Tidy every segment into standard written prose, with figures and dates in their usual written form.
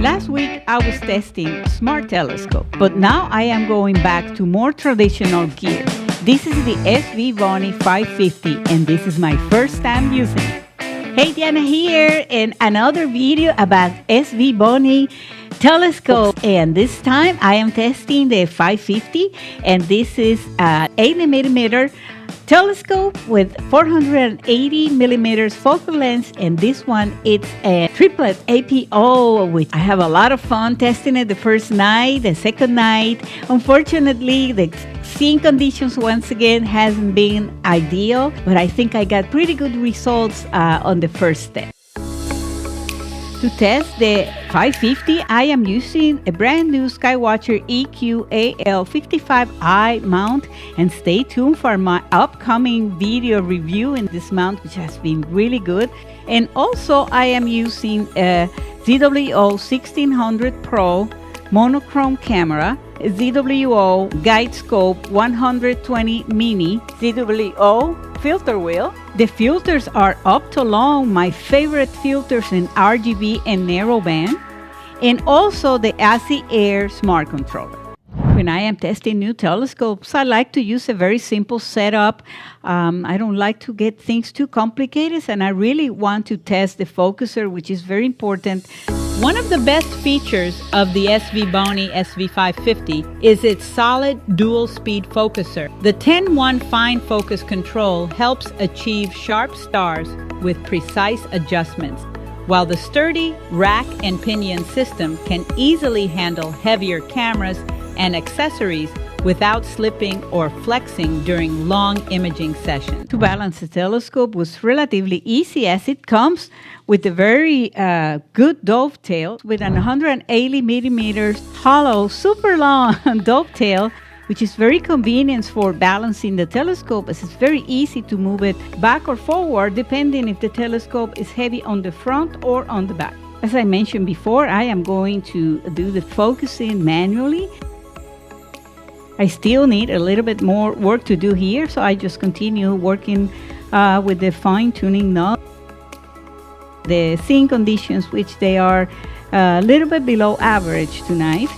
Last week I was testing smart telescope, but now I am going back to more traditional gear. This is the SV Bony 550 and this is my first time using it. Hey, Diana here in another video about SV Bony telescope, and this time I am testing the 550 and this is an 80mm telescope with 480 millimeters focal length, and this one it's a triplet APO, which I have a lot of fun testing it the first night, the second night. Unfortunately, the seeing conditions once again hasn't been ideal, but I think I got pretty good results on the first step. To test the 550, I am using a brand new Skywatcher EQ-AL55i mount, and stay tuned for my upcoming video review in this mount, which has been really good. And also I am using a ZWO 1600 Pro monochrome camera, a ZWO Guide Scope 120 Mini, ZWO filter wheel. The filters are up to long, my favorite filters in RGB and narrowband, and also the ASI Air smart controller. When I am testing new telescopes, I like to use a very simple setup. I don't like to get things too complicated, and I really want to test the focuser, which is very important. One of the best features of the SV Bony SV550 is its solid dual-speed focuser. The 10-1 fine focus control helps achieve sharp stars with precise adjustments, while the sturdy rack and pinion system can easily handle heavier cameras and accessories without slipping or flexing during long imaging sessions. To balance the telescope was relatively easy, as it comes with a very good dovetail with an 180 millimeters hollow, super long dovetail, which is very convenient for balancing the telescope, as it's very easy to move it back or forward depending if the telescope is heavy on the front or on the back. As I mentioned before, I am going to do the focusing manually. I still need a little bit more work to do here, so I just continue working with the fine-tuning knob. The seeing conditions, which they are a little bit below average tonight.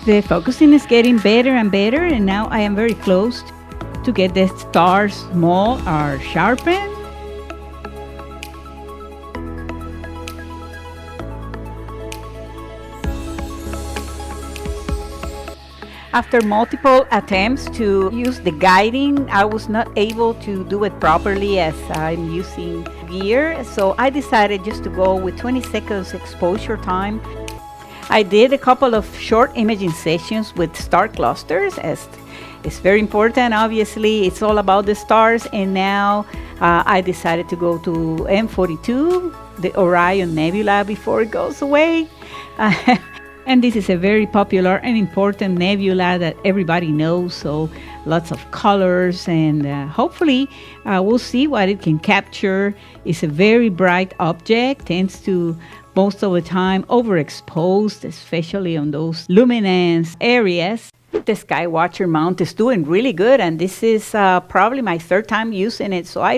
The focusing is getting better and better, and now I am very close to get the stars small or sharpened. After multiple attempts to use the guiding, I was not able to do it properly as I'm using gear, so I decided just to go with 20 seconds exposure time. I did a couple of short imaging sessions with star clusters, as it's very important. Obviously, it's all about the stars, and now I decided to go to M42, the Orion Nebula, before it goes away. And this is a very popular and important nebula that everybody knows, so lots of colors, and hopefully we'll see what it can capture. It's a very bright object, tends to most of the time overexposed, especially on those luminance areas. The Skywatcher mount is doing really good, and this is probably my third time using it, so I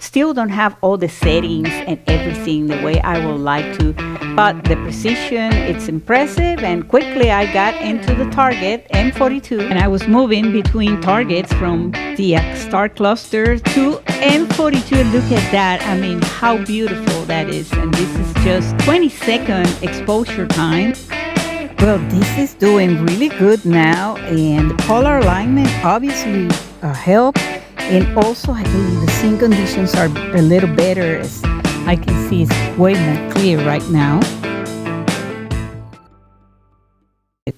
still don't have all the settings and everything the way I would like to, but the precision, it's impressive, and quickly I got into the target, M42, and I was moving between targets from the star cluster to M42. Look at that, I mean, how beautiful that is, and this is just 20-second exposure time. Well, this is doing really good now, and the color alignment obviously helped, and also I believe the seeing conditions are a little better, as I can see it's way more clear right now.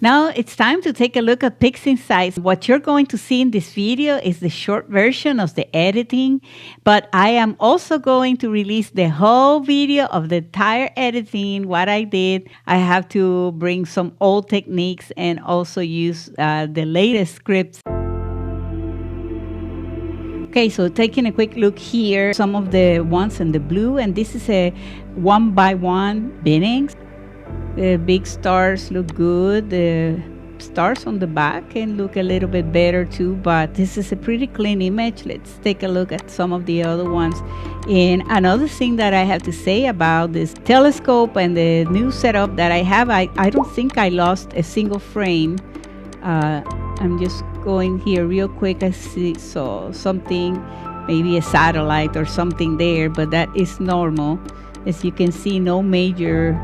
Now it's time to take a look at pics inside. What you're going to see in this video is the short version of the editing, but I am also going to release the whole video of the entire editing, what I did. I have to bring some old techniques and also use the latest scripts. Okay, so taking a quick look here, some of the ones in the blue, and this is a 1x1 binnings. The big stars look good. The stars on the back can look a little bit better too, but this is a pretty clean image. Let's take a look at some of the other ones. And another thing that I have to say about this telescope and the new setup that I have, I don't think I lost a single frame. I'm just going here real quick. I saw something, maybe a satellite or something there, but that is normal. As you can see, no major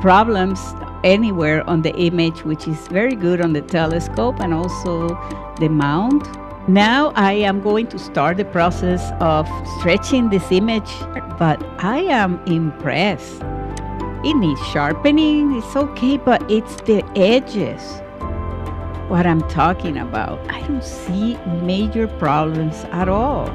problems anywhere on the image, which is very good on the telescope, and also the mount. Now I am going to start the process of stretching this image, but I am impressed. It needs sharpening, it's okay, but it's the edges what I'm talking about. I don't see major problems at all.